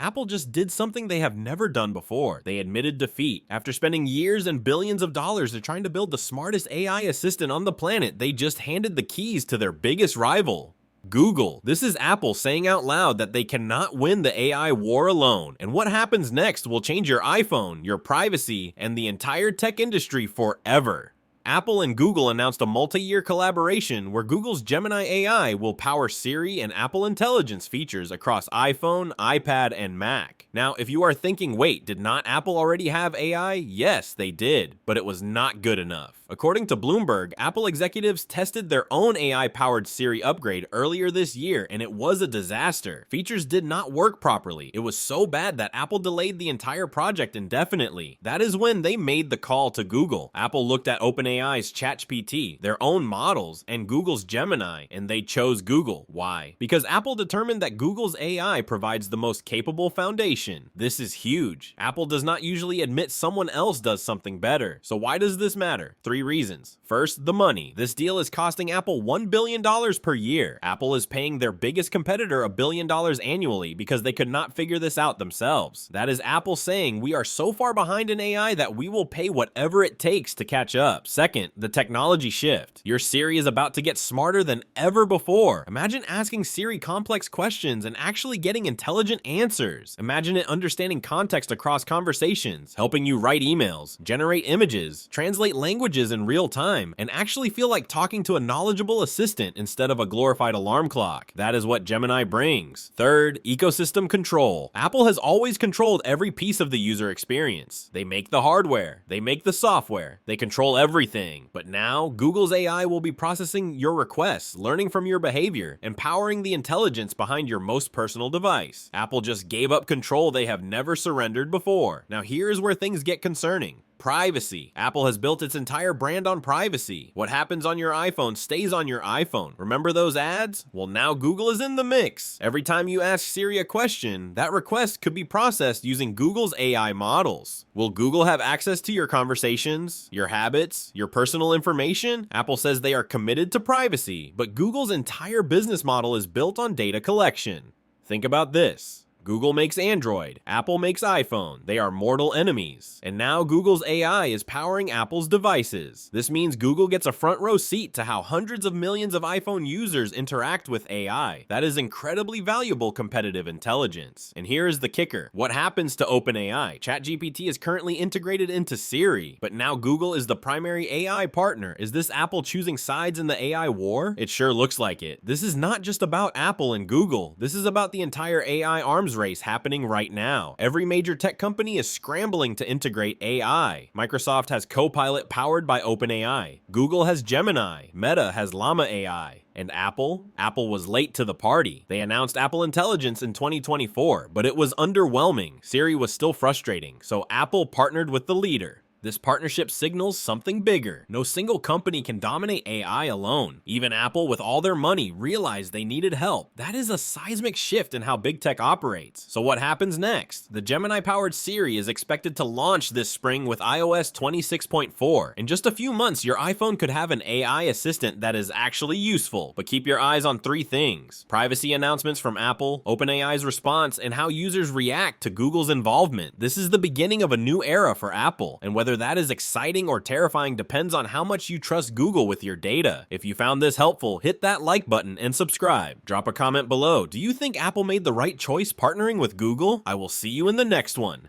Apple just did something they have never done before. They admitted defeat. After spending years and billions of dollars to trying to build the smartest AI assistant on the planet, they just handed the keys to their biggest rival, Google. This is Apple saying out loud that they cannot win the AI war alone. And what happens next will change your iPhone, your privacy, and the entire tech industry forever. Apple and Google announced a multi-year collaboration where Google's Gemini AI will power Siri and Apple Intelligence features across iPhone, iPad, and Mac. Now, if you are thinking, wait, did not Apple already have AI? Yes, they did, but it was not good enough. According to Bloomberg, Apple executives tested their own AI-powered Siri upgrade earlier this year, and it was a disaster. Features did not work properly. It was so bad that Apple delayed the entire project indefinitely. That is when they made the call to Google. Apple looked at OpenAI's ChatGPT, their own models, and Google's Gemini, and they chose Google. Why? Because Apple determined that Google's AI provides the most capable foundation. This is huge. Apple does not usually admit someone else does something better. So why does this matter? Three reasons. First, the money. This deal is costing Apple $1 billion per year. Apple is paying their biggest competitor $1 billion annually because they could not figure this out themselves. That is Apple saying, we are so far behind in AI that we will pay whatever it takes to catch up. Second, the technology shift. Your Siri is about to get smarter than ever before. Imagine asking Siri complex questions and actually getting intelligent answers. Imagine it understanding context across conversations, helping you write emails, generate images, translate languages in real time, and actually feel like talking to a knowledgeable assistant instead of a glorified alarm clock. That is what Gemini brings. Third, ecosystem control. Apple has always controlled every piece of the user experience. They make the hardware, they make the software, they control everything. But now, Google's AI will be processing your requests, learning from your behavior, and powering the intelligence behind your most personal device. Apple just gave up control they have never surrendered before. Now here's where things get concerning. Privacy. Apple has built its entire brand on privacy. What happens on your iPhone stays on your iPhone. Remember those ads? Well, now Google is in the mix. Every time you ask Siri a question, that request could be processed using Google's AI models. Will Google have access to your conversations, your habits, your personal information? Apple says they are committed to privacy, but Google's entire business model is built on data collection. Think about this. Google makes Android, Apple makes iPhone. They are mortal enemies. And now Google's AI is powering Apple's devices. This means Google gets a front row seat to how hundreds of millions of iPhone users interact with AI. That is incredibly valuable competitive intelligence. And here is the kicker. What happens to OpenAI? ChatGPT is currently integrated into Siri, but now Google is the primary AI partner. Is this Apple choosing sides in the AI war? It sure looks like it. This is not just about Apple and Google. This is about the entire AI arms race happening right now. Every major tech company is scrambling to integrate AI. Microsoft has Copilot powered by OpenAI. Google has Gemini. Meta has Llama AI. And Apple? Apple was late to the party. They announced Apple Intelligence in 2024, but it was underwhelming. Siri was still frustrating, so Apple partnered with the leader. This partnership signals something bigger. No single company can dominate AI alone. Even Apple, with all their money, realized they needed help. That is a seismic shift in how big tech operates. So what happens next? The Gemini-powered Siri is expected to launch this spring with iOS 26.4. In just a few months, your iPhone could have an AI assistant that is actually useful. But keep your eyes on three things: privacy announcements from Apple, OpenAI's response, and how users react to Google's involvement. This is the beginning of a new era for Apple, and whether that is exciting or terrifying depends on how much you trust Google with your data. If you found this helpful, hit that like button and subscribe. Drop a comment below. Do you think Apple made the right choice partnering with Google? I will see you in the next one.